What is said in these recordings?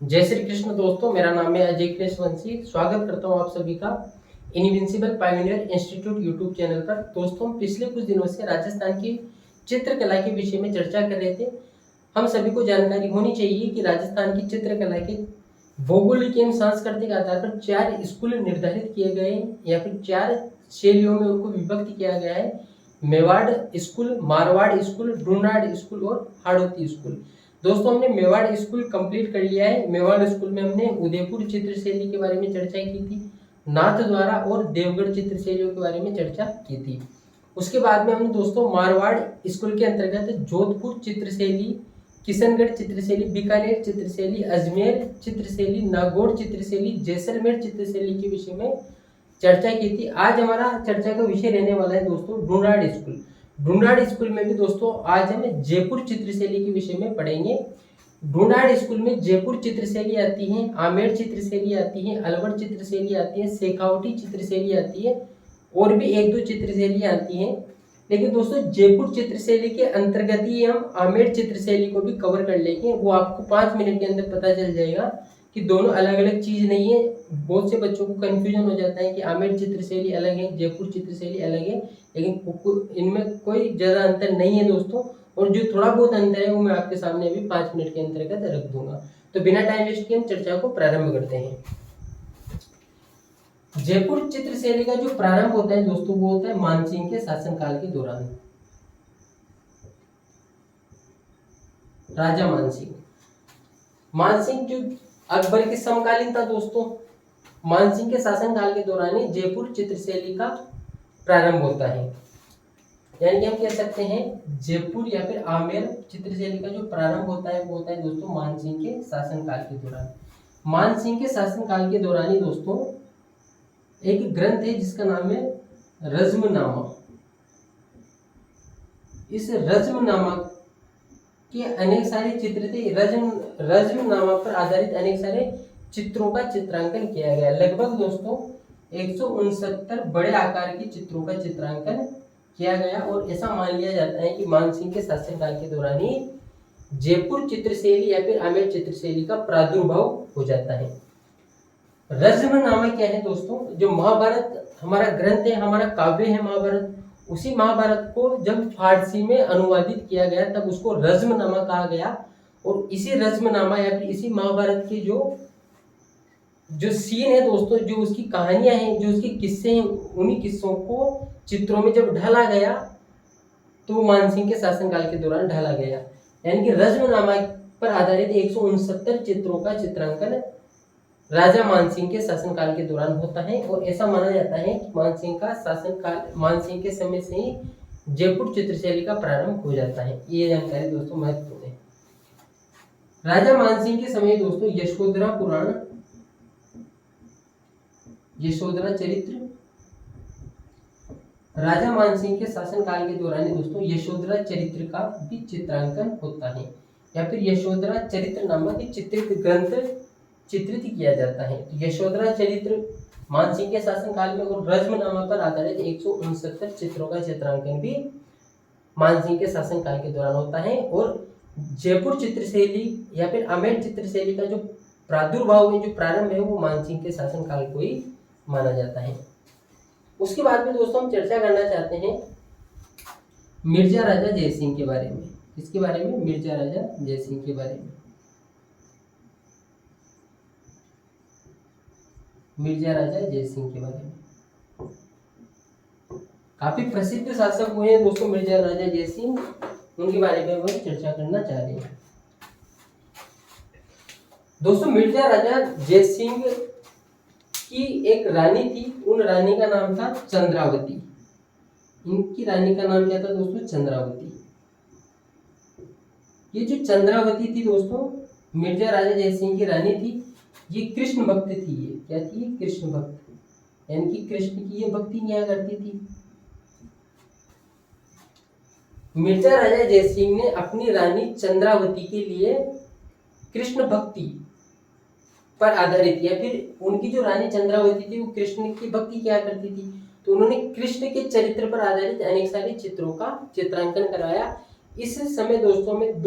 जय श्री कृष्ण दोस्तों, मेरा नाम है अजय कृष्णवंशी। स्वागत करता हूं आप सभी का invincible pioneer institute YouTube channel पर। दोस्तों, पिछले कुछ दिनों से राजस्थान की चित्रकला के विषय में चर्चा कर रहे थे। हम सभी को जानकारी होनी चाहिए कि राजस्थान की चित्रकला के भौगोलिक एवं सांस्कृतिक आधार पर 4 स्कूल निर्धारित किए गए हैं या फिर 4 शैलियों में उनको विभक्त किया गया है। Mewar school, Marwar school, Dhundhar school और हाड़ौती स्कूल। दोस्तों, हमने मेवाड़ स्कूल कंप्लीट कर लिया है। मेवाड़ स्कूल में हमने उदयपुर चित्र शैली के बारे में चर्चा की थी, नाथद्वारा और देवगढ़ चित्र शैलियों के बारे में चर्चा की थी। उसके बाद में हमने दोस्तों मारवाड़ स्कूल के अंतर्गत जोधपुर चित्रशैली, किशनगढ़ चित्रशैली, बीकानेर चित्रशैली, अजमेर चित्रशैली, नागौर चित्रशैली, जैसलमेर चित्रशैली के विषय में चर्चा की थी। आज हमारा चर्चा का विषय रहने वाला है दोस्तों ढूंढाड़ स्कूल। ढूंढाड़ स्कूल में भी दोस्तों आज हम जयपुर चित्रशैली के विषय में पढ़ेंगे। ढूंढाड़ स्कूल में जयपुर चित्रशैली आती है, आमेर चित्रशैली आती है, अलवर चित्रशैली आती है, शेखावटी चित्रशैली आती है और भी एक दो चित्रशैली आती हैं। लेकिन दोस्तों जयपुर चित्रशैली के अंतर्गत ही हम आमेर चित्रशैली को भी कवर कर लेंगे। वो आपको 5 मिनट के अंदर पता चल जाएगा कि दोनों अलग अलग चीज नहीं है। बहुत से बच्चों को कंफ्यूजन हो जाता है कि आमेर चित्रशैली अलग है, जयपुर चित्रशैली अलग है, लेकिन इनमें कोई ज़्यादा अंतर नहीं है दोस्तों। और जो थोड़ा बहुत अंतर है वो मैं आपके सामने अभी 5 मिनट के अंतर्गत रख दूंगा। तो बिना टाइम वेस्ट किए हम चर्चा को प्रारंभ करते हैं। जयपुर चित्रशैली का जो प्रारंभ होता है दोस्तों वो होता है मानसिंह के शासनकाल के दौरान। राजा मानसिंह, मानसिंह जो अकबर के समकालीन था दोस्तों। मानसिंह के शासनकाल के दौरान ही जयपुर चित्रशैली का प्रारंभ होता है। यानी कि हम कह सकते हैं जयपुर या फिर आमेर चित्रशैली का जो प्रारंभ होता है वो होता है दोस्तों मानसिंह के शासनकाल के दौरान। मानसिंह के शासनकाल के दौरान ही दोस्तों एक ग्रंथ है जिसका नाम है रज्मनामा। इस रज्मनामा के अनेक सारे चित्र थे। रज्मनामा पर आधारित अनेक सारे चित्रों का चित्रांकन किया गया। लगभग दोस्तों 169 बड़े आकार के चित्रों का चित्रांकन किया गया और ऐसा मान लिया जाता है कि मानसिंह के शासनकाल के दौरान ही जयपुर चित्रशैली या फिर आमेर चित्रशैली का प्रादुर्भाव हो जाता है। रज्मनामा क्या है दोस्तों? जो महाभारत हमारा ग्रंथ है, हमारा काव्य है महाभारत, उसी महाभारत को जब फारसी में अनुवादित किया गया तब उसको रज्मनामा कहा गया। और इसी रज्मनामा या फिर इसी महाभारत के जो सीन है दोस्तों, जो उसकी कहानियां हैं, जो उसके किस्से हैं, उन्हीं किस्सों को चित्रों में जब ढाला गया तो मानसिंह के शासनकाल के दौरान ढाला गया। यानी कि रज्मनामा पर आधारित 169 चित्रों का चित्रांकन राजा मानसिंह के शासनकाल के दौरान होता है। और ऐसा माना जाता है कि मानसिंह के समय से ही जयपुर चित्रशैली का प्रारंभ हो जाता है। ये जानकारी दोस्तों महत्वपूर्ण है। राजा मानसिंह के समय दोस्तों यशोधरा पुराण, यशोधरा चरित्र, राजा मानसिंह के शासनकाल के दौरान दोस्तों यशोधरा चरित्र का भी चित्रांकन होता है या फिर यशोधरा चरित्र नामक चित्रित ग्रंथ चित्रित किया जाता है। तो यशोधरा चरित्र मानसिंह के शासनकाल में और रज्मनामा पर आधारित 169 चित्रों का चित्रांकन भी मानसिंह के शासनकाल के दौरान होता है। और जयपुर चित्रशैली या फिर आमेर चित्रशैली का जो प्रादुर्भाव है, जो प्रारंभ है, वो मानसिंह के शासनकाल को ही माना जाता है। उसके बाद में दोस्तों हम चर्चा करना चाहते हैं मिर्जा राजा जयसिंह के बारे में। इसके बारे में मिर्जा राजा जयसिंह के बारे में। मिर्जा राजा जयसिंह के बारे में काफी प्रसिद्ध शासक हुए हैं दोस्तों मिर्जा राजा जयसिंह, उनके बारे में हम चर्चा करना चाह रहे हैं। दोस्तों मिर्जा राजा जयसिंह की एक रानी थी, उन रानी का नाम था चंद्रावती। इनकी रानी का नाम क्या था दोस्तों? चंद्रावती। ये जो चंद्रावती थी दोस्तों मिर्जा राजा जयसिंह की रानी थी, ये कृष्ण भक्त थी। ये क्या थी? कृष्ण भक्त, यानी कि कृष्ण की ये भक्ति किया करती थी। मिर्जा राजा जयसिंह ने अपनी रानी चंद्रावती के लिए कृष्ण भक्ति पर आधारित या फिर उनकी जो रानी चंद्रावती थी वो कृष्ण की भक्ति किया करती थी, तो उन्होंने कृष्ण के चरित्र पर आधारित अनेक सारे चित्रों का चित्रांकन कराया। इस समय दोस्तों में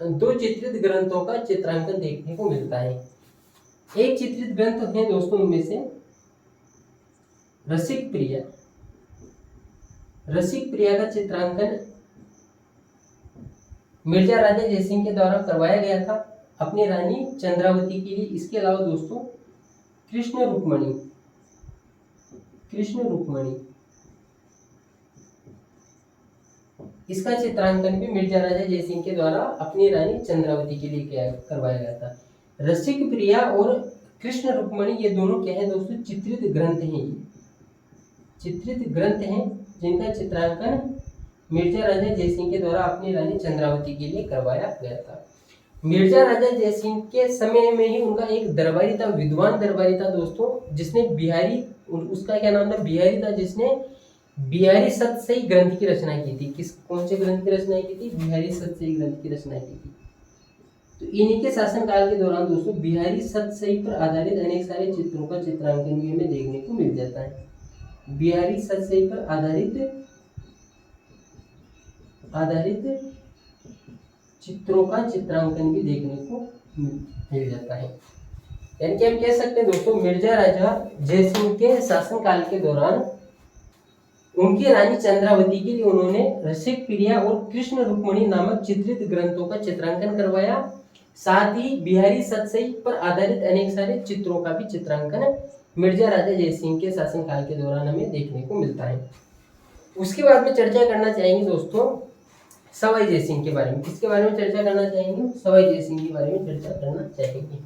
दो चित्रित ग्रंथों का चित्रांकन देखने को मिलता है। एक चित्रित ग्रंथ है दोस्तों उनमें से रसिक प्रिया। रसिक प्रिया का चित्रांकन मिर्जा राजा जयसिंह के द्वारा करवाया गया था अपनी रानी चंद्रावती के लिए। इसके अलावा दोस्तों कृष्ण रुक्मणी, कृष्ण रुक्मणी इसका चित्रांकन भी मिर्जा राजा जयसिंह के द्वारा अपनी रानी चंद्रावती के लिए करवाया गया था। रसिक प्रिया और कृष्ण रुक्मणी ये दोनों क्या है दोस्तों, चित्रित ग्रंथ हैं। ये चित्रित ग्रंथ हैं जिनका चित्रांकन मिर्जा राजा जयसिंह के द्वारा अपनी रानी चंद्रावती के लिए करवाया गया था। मिर्जा राजा जयसिंह के समय में ही उनका एक दरबारी था, विद्वान दरबारी था दोस्तों, जिसने बिहारी, उसका क्या नाम था, बिहारी था, जिसने बिहारी सतसई ग्रंथ की रचना की थी। कौन से ग्रंथ की रचना की थी? बिहारी सतसई ग्रंथ की रचना की थी। तो इन्हीं के शासनकाल के दौरान दोस्तों बिहारी सतसई पर आधारित अनेक सारे चित्रों का चित्रांकन भी हमें देखने को मिल जाता है। बिहारी सतसई पर आधारित चित्रों का चित्रांकन भी देखने को मिल जाता है। यानी कि हम कह सकते हैं दोस्तों मिर्जा राजा जयसिंह के शासनकाल के दौरान उनकी रानी चंद्रावती के लिए उन्होंने रसिक प्रिया और कृष्ण रुक्मणी नामक चित्रित ग्रंथों का चित्रांकन करवाया। साथ ही बिहारी सतसई पर आधारित अनेक सारे चित्रों का भी चित्रांकन मिर्जा राजा जयसिंह के शासनकाल के दौरान हमें देखने को मिलता है। उसके बाद में चर्चा करना चाहेंगे दोस्तों सवाई जयसिंह के बारे में। किसके बारे में चर्चा करना चाहेंगे? सवाई जयसिंह के बारे में चर्चा करना चाहेंगे।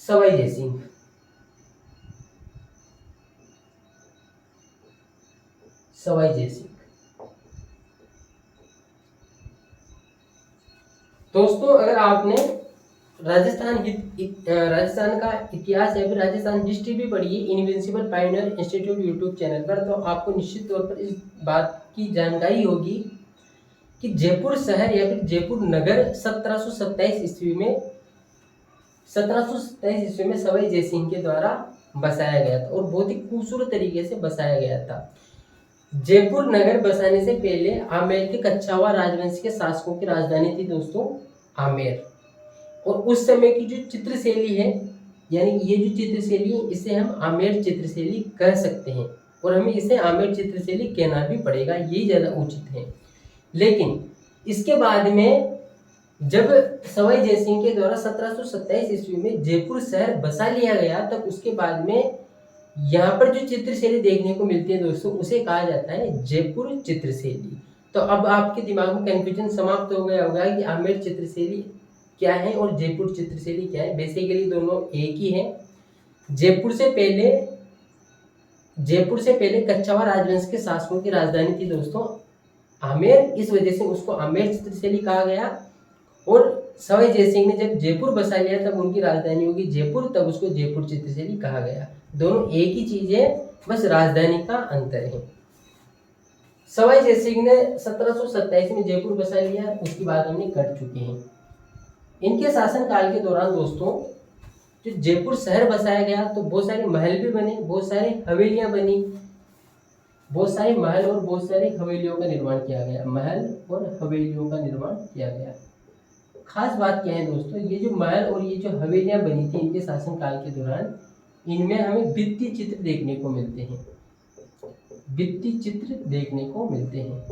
सवाई जयसिंह, सवाई जयसिंह दोस्तों, अगर आपने राजस्थान का इतिहास या फिर राजस्थान हिस्ट्री भी पढ़ी है invincible pioneer institute YouTube channel पर, तो आपको निश्चित तौर पर इस बात की जानकारी होगी कि जयपुर शहर या फिर जयपुर नगर 1727 ईस्वी में सवाई जयसिंह के द्वारा बसाया गया था और बहुत ही खूबसूरत तरीके से बसाया गया था। जयपुर नगर बसाने से पहले आमेर के कच्छावा राजवंश के शासकों की राजधानी थी दोस्तों आमेर। और उस समय की जो चित्रशैली है, यानी ये जो चित्रशैली है, इसे हम आमेर चित्रशैली कह सकते हैं और हमें इसे आमेर चित्रशैली कहना भी पड़ेगा, यही ज़्यादा उचित है। लेकिन इसके बाद में जब सवाई जयसिंह के द्वारा 1727 ईस्वी में जयपुर शहर बसा लिया गया, तब उसके बाद में यहाँ पर जो चित्रशैली देखने को मिलती है दोस्तों उसे कहा जाता है जयपुर चित्रशैली। तो अब आपके दिमाग में कंफ्यूजन समाप्त हो गया होगा कि आमेर चित्रशैली क्या है और जयपुर चित्रशैली क्या है। बेसिकली दोनों एक ही है। जयपुर से पहले कच्छावा राजवंश के शासकों की राजधानी थी दोस्तों आमेर, इस वजह से उसको आमेर चित्रशैली कहा गया। और सवाई जयसिंह ने जब जयपुर बसा लिया तब उनकी राजधानी होगी जयपुर, तब उसको जयपुर चित्रशैली कहा गया। दोनों एक ही चीज है, बस राजधानी का अंतर है। सवाई जयसिंह ने 1727 में जयपुर बसा लिया, उसकी बात हमने कर चुके हैं। इनके शासनकाल के दौरान दोस्तों जो जयपुर शहर बसाया गया तो बहुत सारे महल भी बने, बहुत सारे हवेलियां बनी, बहुत सारे महल और बहुत सारी हवेलियों का निर्माण किया गया। महल और हवेलियों का निर्माण किया गया। खास बात क्या है दोस्तों, ये जो महल और ये जो हवेलियां बनी थी इनके शासनकाल के दौरान, इनमें हमें भित्ति चित्र देखने को मिलते हैं। भित्ति चित्र देखने को मिलते हैं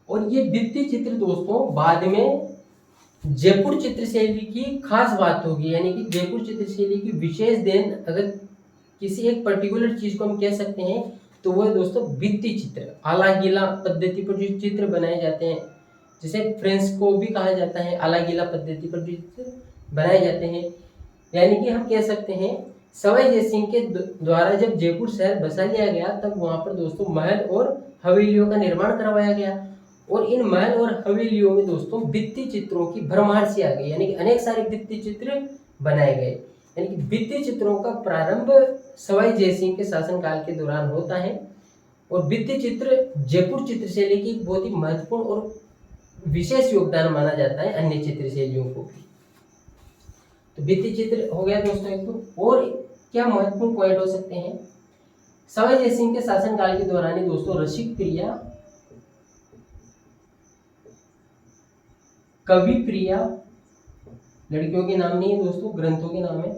और ये भित्ति चित्र दोस्तों बाद में जयपुर चित्रशैली की खास बात होगी। यानी कि जयपुर चित्रशैली की विशेष देन अगर किसी एक पर्टिकुलर चीज को हम कह सकते हैं तो वो है दोस्तों भित्ति चित्र। आला गीला पद्धति पर जो चित्र बनाए जाते हैं, जिसे फ्रेंच को भी कहा जाता है, आला गीला पद्धति पर जो चित्र बनाए जाते हैं। यानी कि हम कह सकते हैं सवाई जयसिंह के द्वारा जब जयपुर शहर बसा लिया गया तब वहां पर दोस्तों महल और हवेलियों का निर्माण करवाया गया और इन महल और हवेलियों में दोस्तों भित्ति चित्रों की भरमार सी आ गई। यानी कि अनेक सारे भित्ति चित्र बनाए गए। यानी कि भित्ति चित्रों का प्रारंभ सवाई जयसिंह के शासनकाल के दौरान होता है और भित्ति चित्र जयपुर चित्रशैली की बहुत ही महत्वपूर्ण और विशेष योगदान माना जाता है अन्य चित्रशैलियों को भी। तो भित्ति चित्र हो गया दोस्तों एक तो। और क्या महत्वपूर्ण पॉइंट हो सकते हैं, सवाई जय सिंह के शासनकाल के दौरान ही दोस्तों रसिक प्रिया, कवि प्रिया, लड़कियों के नाम नहीं है दोस्तों, ग्रंथों के नाम है।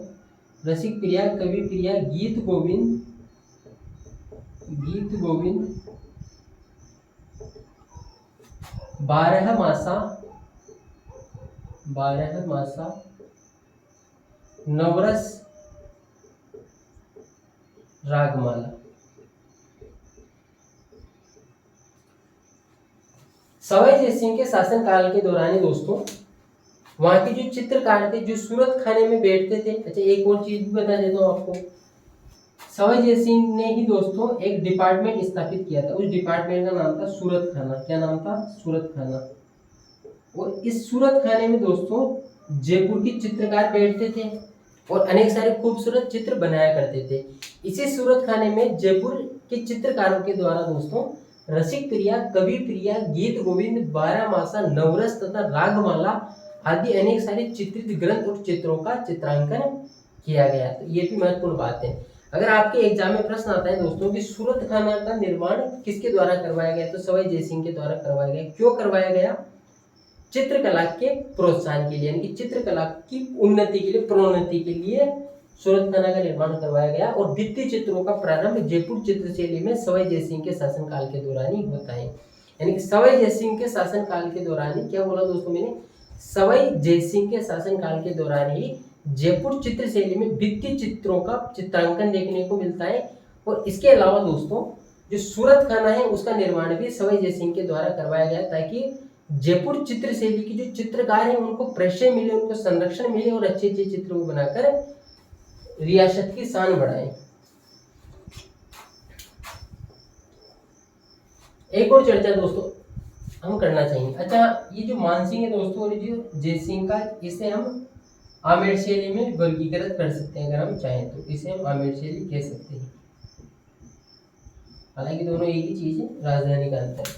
रसिक प्रिया, कवि प्रिया, गीत गोविंद, बारह मासा, नवरस, रागमाला। सवाई जय सिंह के शासनकाल के दौरान ही दोस्तों वहां के जो चित्रकार थे जो सूरत खाने में बैठते थे। अच्छा, एक और चीज भी बता देता हूँ आपको, सवाई जय सिंह ने ही दोस्तों एक डिपार्टमेंट स्थापित किया था। उस डिपार्टमेंट का नाम था सूरत खाना। क्या नाम था? सूरत खाना। और इस सूरत खाने में दोस्तों जयपुर के चित्रकार बैठते थे और अनेक सारे खूबसूरत चित्र बनाया करते थे। इसी सूरत खाने में जयपुर के चित्रकारों के द्वारा दोस्तों रसिक प्रिया, कवि प्रिया, गीत गोविंद, बारह मासा, नवरस तथा रागमाला आदि अनेक सारे चित्रित ग्रंथ और चित्रों का चित्रांकन किया गया। तो ये भी महत्वपूर्ण बात है। अगर आपके एग्जाम में प्रश्न आता है दोस्तों कि सूरत खाना का निर्माण किसके द्वारा करवाया गया, तो सवाई जय सिंह के द्वारा करवाया गया। क्यों करवाया गया? चित्रकला के प्रोत्साहन के लिए, यानी कि चित्रकला की उन्नति के लिए, प्रोन्नति के लिए सूरत खाना का निर्माण करवाया गया। और भित्ति चित्रों का प्रारंभ जयपुर चित्रशैली में सवाई जय सिंह के शासनकाल के दौरान ही होता है। यानी कि सवाई जय सिंह के शासनकाल के दौरान ही, क्या बोला दोस्तों मैंने, सवाई जय सिंह के शासनकाल के दौरान ही जयपुर चित्रशैली में भित्ति चित्रों का चित्रांकन देखने को मिलता है। और इसके अलावा दोस्तों जो सूरत खाना है उसका निर्माण भी सवाई जय सिंह के द्वारा करवाया गया, ताकि जयपुर चित्रशैली की जो चित्रकार है उनको प्रश्रय मिले, उनको संरक्षण मिले और अच्छे अच्छे चित्र को बनाकर रियासत की शान बढ़ाए। एक और चर्चा दोस्तों हम करना चाहिए। अच्छा, ये जो मानसिंह है दोस्तों और जो जयसिंह का, इसे हम आमेर शैली में वर्गीकृत कर सकते हैं। अगर हम चाहें तो इसे हम आमेर शैली कह सकते हैं। हालांकि दोनों एक ही चीज है, राजधानी का अंतर है।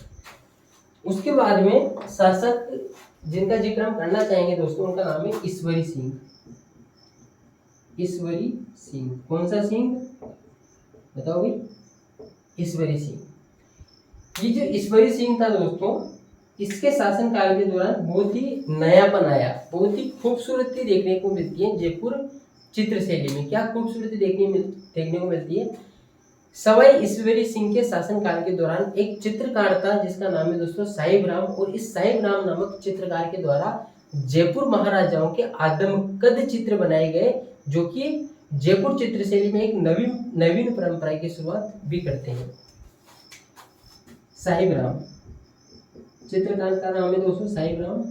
उसके बाद में शासक जिनका जिक्र हम करना चाहेंगे दोस्तों, उनका नाम है ईश्वरी सिंह। ईश्वरी सिंह, कौन सा सिंह बताओ भाई? ईश्वरी सिंह। ये जो ईश्वरी सिंह था दोस्तों, इसके शासनकाल के दौरान बहुत ही नयापन आया, बहुत ही खूबसूरती देखने को मिलती है जयपुर चित्रशैली में। क्या खूबसूरती देखने को मिलती है? सवाई ईश्वरी सिंह के शासनकाल के दौरान एक चित्रकार था जिसका नाम है दोस्तों साहिब राम। और इस साहिब राम नामक चित्रकार के द्वारा जयपुर महाराजाओं के आदमकद चित्र बनाए गए, जो कि जयपुर चित्रशैली में एक नवीन परंपरा की शुरुआत भी करते हैं। साहिब राम चित्रकार का नाम है दोस्तों साहिब राम।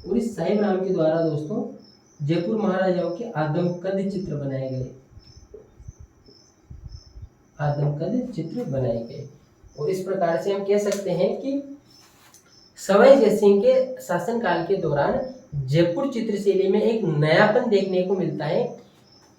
और इस साहिब राम के द्वारा दोस्तों जयपुर महाराजाओं के आदमकद चित्र बनाए गए, आदमकद चित्र बनाए गए। और इस प्रकार से हम कह सकते हैं कि सवाई जय सिंह के शासनकाल के दौरान जयपुर चित्रशैली में एक नयापन देखने को मिलता है।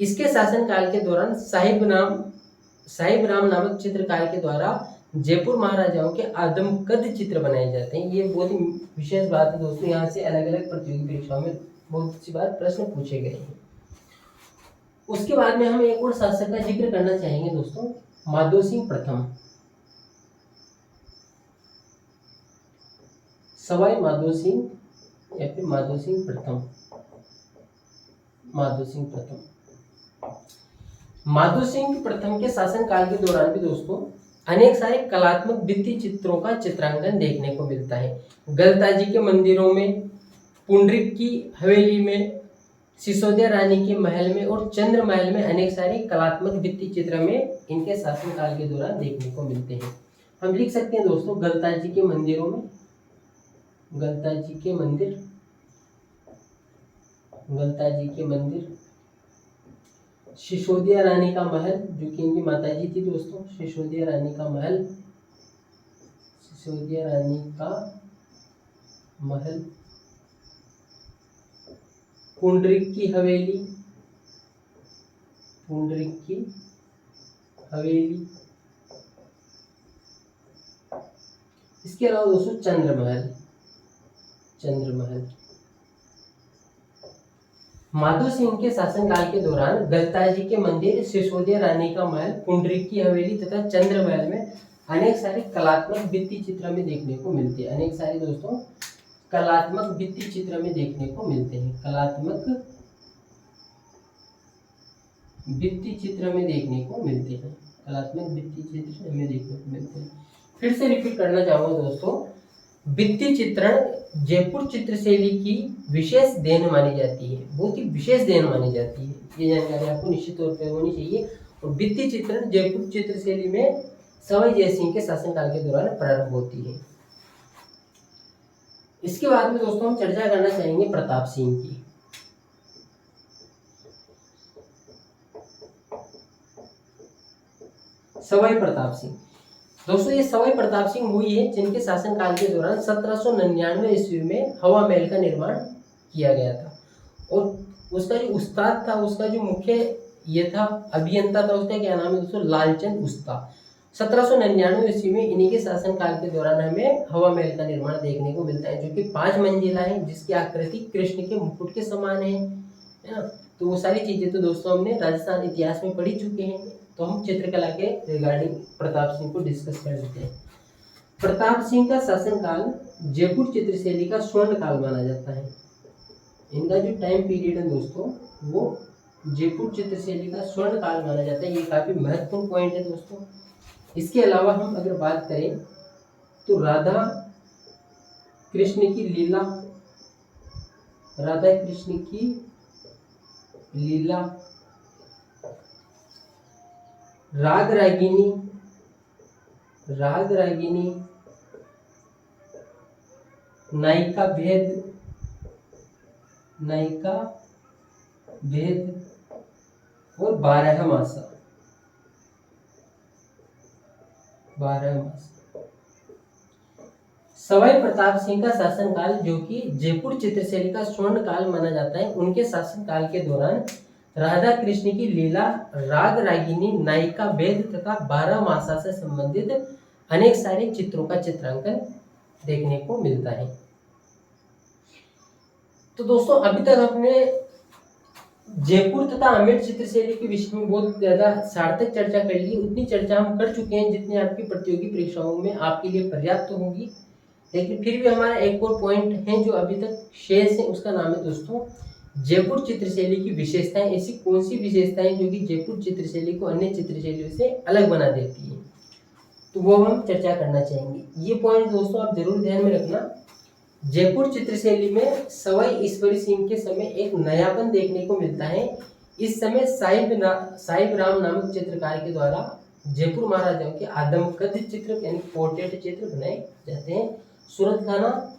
इसके शासनकाल के दौरान साहिब राम नामक चित्रकार के द्वारा जयपुर महाराजाओं के आदमकद चित्र बनाए जाते हैं। ये बहुत ही विशेष बात है दोस्तों। यहाँ से अलग अलग प्रतियोगी परीक्षाओं में बहुत सी बार प्रश्न पूछे गए हैं। उसके बाद में हम एक और शासक का जिक्र करना चाहेंगे दोस्तों, माधो सिंह प्रथम। सवाई माधो सिंह या फिर माधो सिंह प्रथम। माधो सिंह प्रथम के शासनकाल के दौरान भी दोस्तों अनेक सारे कलात्मक भित्ति चित्रों का चित्रांकन देखने को मिलता है। गलता जी के मंदिरों में, पुंडरीक की हवेली में, सिसोदिया रानी के महल में और चंद्र महल में अनेक सारे कलात्मक भित्ति चित्र में इनके शासनकाल के दौरान देखने को मिलते हैं। हम लिख सकते हैं दोस्तों गलता जी के मंदिरों में, गलता जी के मंदिर, गलता जी के मंदिर, सिसोदिया रानी का महल जो कि इनकी माता जी थी दोस्तों, सिसोदिया रानी का महल, सिसोदिया रानी का महल, पुंडरीक की हवेली, पुंडरीक की हवेली, इसके अलावा दोस्तों चंद्र महल, चंद्र महल, माधो सिंह के शासनकाल के दौरान गलताजी के मंदिर, सिसोदिया रानी का महल, पुंडरीक की हवेली तथा चंद्र महल में अनेक सारे कलात्मक भित्ति चित्र में देखने को मिलते हैं। अनेक सारे दोस्तों कलात्मक भित्ति चित्र में देखने को मिलते हैं। कलात्मक भित्ति चित्र में देखने को मिलते हैं। कलात्मक भित्ति चित्र में देखने को मिलते हैं। फिर से रिपीट करना चाहूंगा दोस्तों, भित्ति चित्रण जयपुर चित्रशैली की विशेष देन मानी जाती है, बहुत ही विशेष देन मानी जाती है। ये जानकारी आपको निश्चित तौर पर होनी चाहिए। और भित्ति चित्रण जयपुर चित्रशैली में सवाई जयसिंह के शासनकाल के दौरान प्रारंभ होती है। इसके बाद में दोस्तों हम चर्चा करना चाहेंगे प्रताप सिंह की। सवाई प्रताप सिंह दोस्तों, ये सवाई प्रताप सिंह वही है जिनके शासनकाल के दौरान 1799 ईस्वी में हवा महल का निर्माण किया गया था। और उसका जो उस्ताद था, उसका जो मुख्य ये था अभियंता था, उसका क्या नाम है दोस्तों, लालचंद उस्ता। 1799 ईस्वी में इन्हीं के शासनकाल के दौरान हमें हवा महल का निर्माण देखने को मिलता है, जो कि 5 मंजिला है, जिसकी आकृति कृष्ण के मुकुट के समान है ना। तो वो सारी चीजें तो दोस्तों हमने राजस्थान इतिहास में पढ़ी चुके हैं। तो हम चित्रकला के रिगार्डिंग प्रताप सिंह को डिस्कस कर लेते हैं। प्रताप सिंह का शासनकाल जयपुर चित्रशैली का स्वर्ण काल माना जाता है। इनका जो टाइम पीरियड है दोस्तों, वो जयपुर चित्रशैली का स्वर्ण काल माना जाता है। ये काफी महत्वपूर्ण पॉइंट है दोस्तों। इसके अलावा हम अगर बात करें तो राधा कृष्ण की लीला, राधा कृष्ण की लीला, राग रागिनी, राग रागिनी, नायिका भेद, नायिका भेद और 12 मासा, 12 मासा। सवाई प्रताप सिंह का शासनकाल, जो कि जयपुर चित्रशैली का स्वर्ण काल माना जाता है, उनके शासनकाल के दौरान राधा कृष्ण की लीला, राग रागिनी, नायिका भेद तथा 12 मासा से संबंधित अनेक सारे चित्रों का चित्रांकन देखने को मिलता है। तो दोस्तों अभी तक हमने जयपुर तथा आमेर चित्रशैली के विषय में बहुत ज्यादा सार्थक चर्चा कर ली। उतनी चर्चा हम कर चुके हैं जितनी आपकी प्रतियोगी परीक्षाओं में आपके लिए पर्याप्त होगी। लेकिन फिर भी हमारा एक और पॉइंट है जो अभी तक शेष है, उसका नाम है दोस्तों जयपुर चित्रशैली की विशेषताएं। ऐसी कौन सी विशेषताएं जो कि जयपुर चित्रशैली को अन्य चित्रशैलियों से अलग बना देती है, तो वो हम चर्चा करना चाहेंगे। ये पॉइंट दोस्तों आप जरूर ध्यान में रखना। जयपुर चित्रशैली में सवाई ईश्वरी सिंह के समय एक नयापन देखने को मिलता है। इस समय साहिब राम नामक चित्रकार के द्वारा जयपुर महाराजाओं के आदमकद चित्र यानी पोर्ट्रेट चित्र बनाए जाते हैं। सूरत खाना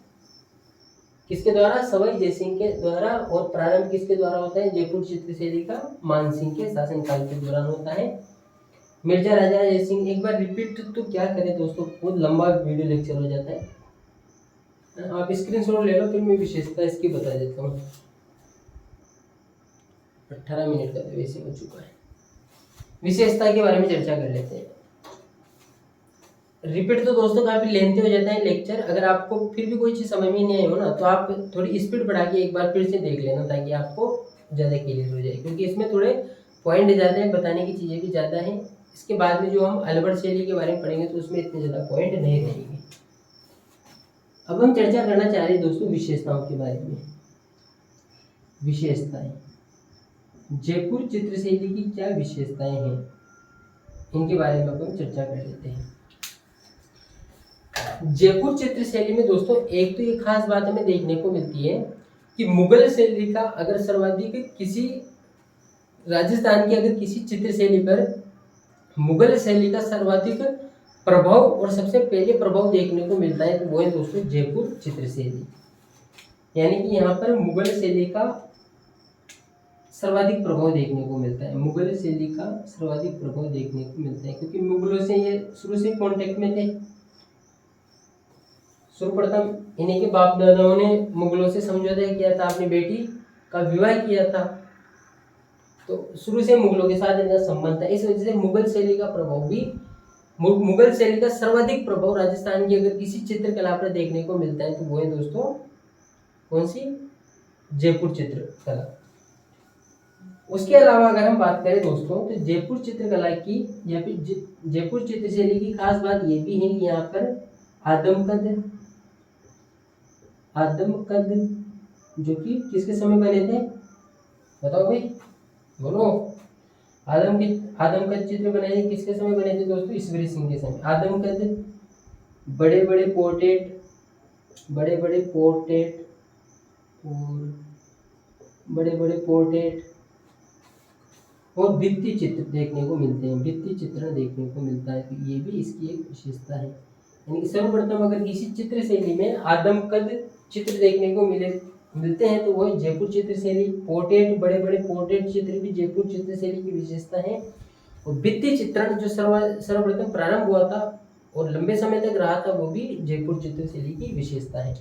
किसके द्वारा, सवाई जयसिंह के द्वारा। और प्रारंभ किसके द्वारा होता है, जयपुर चित्रशैली का मानसिंह के शासनकाल के दौरान होता है। मिर्जा राजा जयसिंह, एक बार रिपीट तो क्या करें दोस्तों, बहुत लंबा वीडियो लेक्चर हो जाता है। आप स्क्रीनशॉट ले लो, फिर मैं विशेषता इसकी बता देता हूँ। 18 मिनट का तो वैसे हो चुका है। विशेषता के बारे में चर्चा कर लेते हैं। रिपीट तो दोस्तों काफी लेंथी हो जाता है लेक्चर। अगर आपको फिर भी कोई चीज समझ में नहीं आई हो ना, तो आप थोड़ी स्पीड बढ़ा के एक बार फिर से देख लेना, ताकि आपको ज्यादा क्लियर हो जाए, क्योंकि इसमें थोड़े पॉइंट ज्यादा है, बताने की चीजें भी ज्यादा है। इसके बाद में जो हम अलवर शैली के बारे में पढ़ेंगे तो उसमें इतने ज्यादा पॉइंट नहीं रहेंगे। अब हम चर्चा करना चाह रहे हैं दोस्तों विशेषताओं के बारे में। विशेषताएं, जयपुर चित्रशैली की क्या विशेषताएं हैं, इनके बारे में हम चर्चा कर लेते हैं। जयपुर चित्रशैली में दोस्तों एक तो ये खास बात हमें देखने को मिलती है कि मुगल शैली का अगर सर्वाधिक किसी राजस्थान की अगर किसी चित्रशैली पर मुगल शैली का सर्वाधिक प्रभाव और सबसे पहले प्रभाव देखने को मिलता है, तो वो है दोस्तों जयपुर चित्रशैली। यानी कि यहाँ पर मुगल शैली का सर्वाधिक प्रभाव देखने को मिलता है। मुगल शैली का सर्वाधिक प्रभाव देखने को मिलता है, क्योंकि मुगलों से ये शुरू से कांटेक्ट में थे। सर्वप्रथम इन्हीं के बाप दादाओं ने मुगलों से समझौता किया था, अपनी बेटी का विवाह किया था, तो शुरू से मुगलों के साथ इनका संबंध था। इस वजह से मुगल शैली का प्रभाव भी, मुगल शैली का सर्वाधिक प्रभाव राजस्थान की अगर किसी चित्रकला पर देखने को मिलता है, तो वो है दोस्तों कौन सी, जयपुर चित्रकला। उसके अलावा अगर हम बात करें दोस्तों तो जयपुर चित्रकला की या फिर जयपुर चित्रशैली की खास बात ये भी है कि यहाँ पर आदमकद आदमकद जो कि किसके समय बने थे, बताओ भाई, बोलो। आदमकद चित्र बनाए थे किसके समय बने थे दोस्तों, ईश्वरी सिंह के समय। आदमकद बड़े बड़े पोर्ट्रेट और बड़े बड़े पोर्ट्रेट और भित्ति चित्र देखने को मिलते हैं, भित्ति चित्रण देखने को मिलता है, तो ये भी इसकी एक विशेषता है। यानी कि सर्वप्रथम अगर किसी चित्र शैली में आदमकद चित्र देखने को मिलते हैं तो वह जयपुर चित्र शैली। पोर्ट्रेट, बड़े बड़े पोर्ट्रेट चित्र भी जयपुर चित्र शैली की विशेषता है। और भित्ति चित्रण जो सर्वप्रथम प्रारंभ हुआ था और लंबे समय तक रहा था, वो भी जयपुर चित्र शैली की विशेषता है।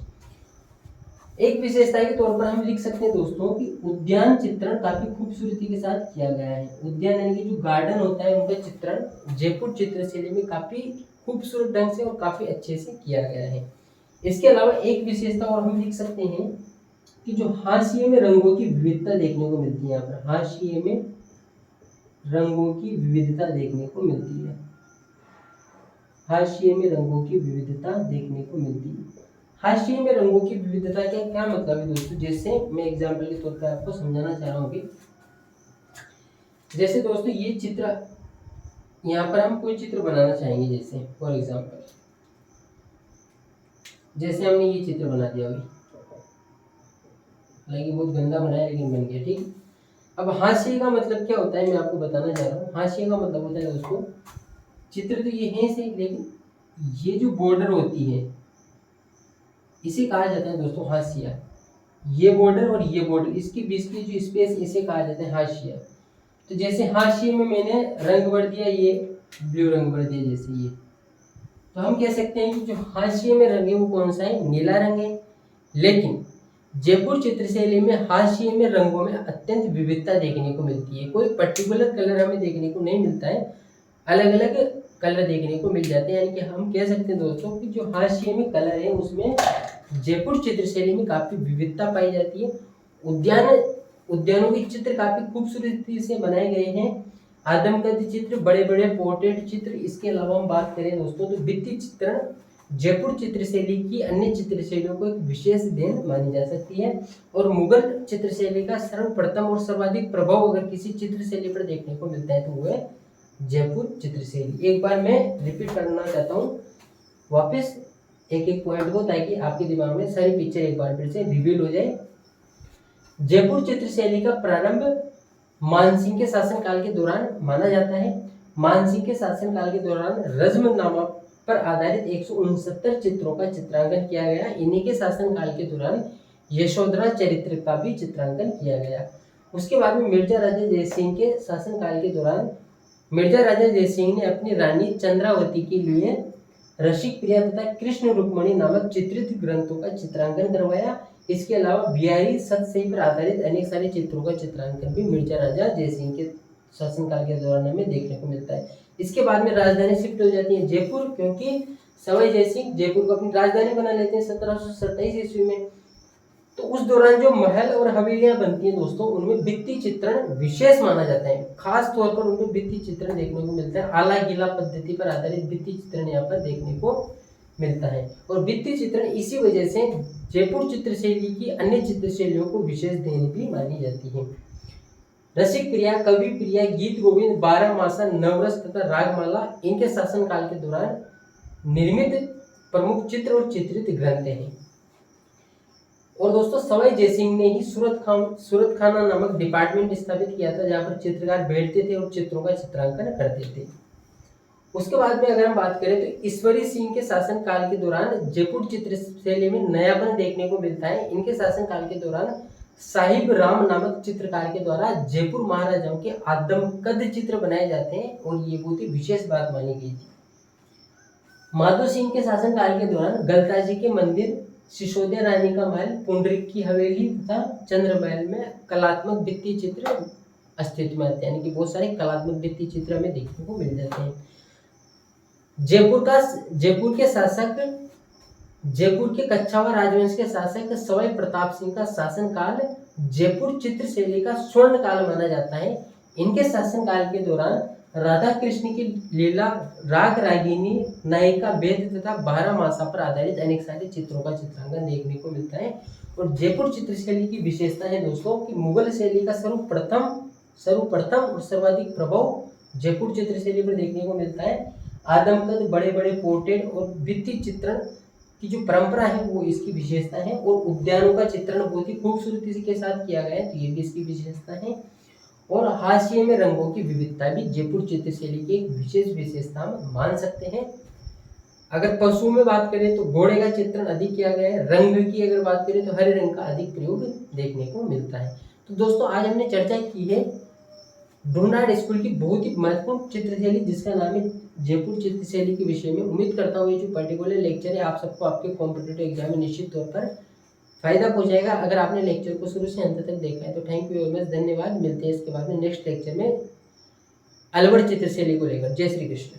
एक विशेषता के तौर पर हम लिख सकते हैं दोस्तों कि उद्यान चित्रण काफी खूबसूरती के साथ किया गया है। उद्यान यानी कि जो गार्डन होता है उनका चित्रण जयपुर चित्रशैली में काफी खूबसूरत ढंग से और काफी अच्छे से किया गया है। इसके अलावा एक विशेषता और हम लिख सकते हैं कि जो हाशिए में रंगों की विविधता देखने को मिलती है, यहाँ पर हाशिए में रंगों की विविधता देखने को मिलती है, हाशिए में रंगों की विविधता देखने को मिलती है। हाशिए में रंगों की विविधता का क्या मतलब है दोस्तों, जैसे मैं एग्जाम्पल के तौर पर आपको समझाना चाह रहा हूँ कि जैसे दोस्तों ये चित्र, यहाँ पर हम कोई चित्र बनाना चाहेंगे, जैसे फॉर एग्जाम्पल जैसे हमने ये चित्र बना दिया अभी, हालांकि बहुत गंदा बनाया लेकिन बन गया, ठीक। अब हाशिए का मतलब क्या होता है मैं आपको बताना चाह रहा हूँ। हाशिए का मतलब होता है दोस्तों, चित्र तो ये है सही, लेकिन ये जो बॉर्डर होती है इसे कहा जाता है दोस्तों हाशिया। ये बॉर्डर और ये बॉर्डर, इसके बीच की जो स्पेस, इसे कहा जाता है हाशिया। तो जैसे हाशिए में मैंने रंग भर दिया, ये ब्लू रंग भर दिया जैसे ये, तो हम कह सकते हैं कि जो हाशिए में रंग है वो कौन सा है, नीला रंग है। लेकिन जयपुर चित्रशैली में हाशिए में रंगों में अत्यंत विविधता देखने को मिलती है। कोई पर्टिकुलर कलर हमें देखने को नहीं मिलता है, अलग अलग कलर देखने को मिल जाते हैं। यानी कि हम कह सकते हैं दोस्तों कि जो हाशिए में कलर है उसमें जयपुर चित्रशैली में काफी विविधता पाई जाती है। उद्यानों के चित्र काफी खूबसूरती से बनाए गए हैं। आदमकद चित्र, बड़े बड़े पोर्ट्रेट चित्र। इसके अलावा हम बात करें दोस्तों तो भित्ति चित्रण जयपुर चित्रशैली की अन्य चित्रशैलियों को एक विशेष देन मानी जा सकती है। और मुगल चित्रशैली का सर्वप्रथम और सर्वाधिक प्रभाव अगर किसी चित्रशैली पर देखने को मिलता है तो वो है जयपुर चित्रशैली। एक बार मैं रिपीट करना चाहता हूँ वापस एक एक पॉइंट को, ताकि आपके दिमाग में सारी पिक्चर एक बार फिर से रिवील हो जाए। जयपुर चित्रशैली का प्रारंभ मानसिंह के शासनकाल के दौरान माना जाता है। मानसिंह के शासनकाल के दौरान रज्मनामा पर आधारित 169 चित्रों का चित्रांकन किया गया। इन्हीं के शासनकाल के दौरान यशोधरा चरित्र का भी चित्रांकन किया गया। उसके बाद में मिर्जा राजा जयसिंह के शासनकाल के दौरान मिर्जा राजा जयसिंह ने अपनी रानी चंद्रावती के लिए रसिक प्रिया तथा कृष्ण रुक्मणी नामक चित्रित ग्रंथों का चित्रांकन करवाया। इसके अलावा बिहारी सतसई पर आधारित अनेक सारे चित्रों का चित्रांकन भी मिर्जा राजा जयसिंह के शासनकाल के दौरान हमें देखने को मिलता है। इसके बाद में राजधानी शिफ्ट हो जाती है जयपुर, क्योंकि सवाई जयसिंह जयपुर को अपनी राजधानी बना लेते हैं 1727 ईस्वी में। तो उस दौरान जो महल और हवेलियां बनती हैं दोस्तों, उनमें भित्ति चित्रण विशेष माना जाता है। खास तौर पर उनमें भित्ति चित्रण देखने को मिलता है। आला गीला पद्धति पर आधारित भित्ति चित्रण यहाँ पर देखने को मिलता है। और भित्ति चित्रण इसी वजह से जयपुर चित्रशैली की अन्य चित्रशैलियों को विशेष देन भी मानी जाती है। रसिक प्रिया, कवि प्रिया, गीत गोविंद, 12 मासा, नवरस तथा रागमाला इनके शासनकाल के दौरान निर्मित प्रमुख चित्र और चित्रित ग्रंथ हैं। और दोस्तों सवाई जयसिंह ने ही सूरत खाना नामक डिपार्टमेंट स्थापित किया था, जहाँ पर चित्रकार बैठते थे और चित्रों का चित्रांकन करते थे। उसके बाद में अगर हम बात करें तो ईश्वरी सिंह के शासनकाल के दौरान जयपुर चित्रशैली में नयापन देखने को मिलता है। इनके शासनकाल के दौरान साहिब राम नामक चित्रकार के द्वारा जयपुर महाराजाओं के आदमकद चित्र बनाए जाते हैं और ये बहुत ही विशेष बात मानी गई थी। माधो सिंह के शासनकाल के दौरान गलताजी के मंदिर, सिसोदिया रानी का महल, पुंडरीक की हवेली तथा चंद्र महल में कलात्मक भित्ति चित्र अस्तित्व में आते हैं। यानी कि बहुत सारे कलात्मक भित्ति चित्र हमें देखने को मिल जाते हैं। जयपुर के शासक जयपुर के कच्छावा राजवंश के शासक सवाई प्रताप सिंह का शासनकाल जयपुर चित्र शैली का स्वर्ण काल माना जाता है। इनके शासनकाल के दौरान राधा कृष्ण की लीला, राग रागिनी, नायिका, वेद तथा 12 मासा पर आधारित अनेक सारे चित्रों का चित्रांकन देखने को मिलता है। और जयपुर चित्र शैली की विशेषता है दोस्तों कि मुगल शैली का सर्वप्रथम और सर्वाधिक प्रभाव जयपुर चित्र शैली पर देखने को मिलता है। आदमकद, बड़े बड़े पोर्ट्रेट और भित्ति चित्रण की जो परंपरा है वो इसकी विशेषता है। और उद्यानों का चित्रण बहुत ही खूबसूरती के साथ किया गया है, तो ये भी इसकी विशेषता है। और हाशिए में रंगों की विविधता भी जयपुर चित्र शैली की एक विशेष विशेषता मान सकते हैं। अगर पशु में बात करें तो घोड़े का चित्रण अधिक किया गया है। रंग की अगर बात करें तो हरे रंग का अधिक प्रयोग देखने को मिलता है। तो दोस्तों आज हमने चर्चा की है डोनाल्ड स्कूल की बहुत ही महत्वपूर्ण चित्र शैली जिसका नाम है जयपुर चित्र शैली के विषय में। उम्मीद करता हूँ ये जो पर्टिकुलर लेक्चर है आप सबको आपके कॉम्पिटिटिव एग्जाम में निश्चित तौर पर फायदा पहुंचाएगा। अगर आपने लेक्चर को शुरू से अंत तक देखा है तो थैंक यू वेरी मच, धन्यवाद। मिलते हैं इसके बाद में नेक्स्ट लेक्चर में अलवर चित्र शैली को लेकर। जय श्री कृष्ण।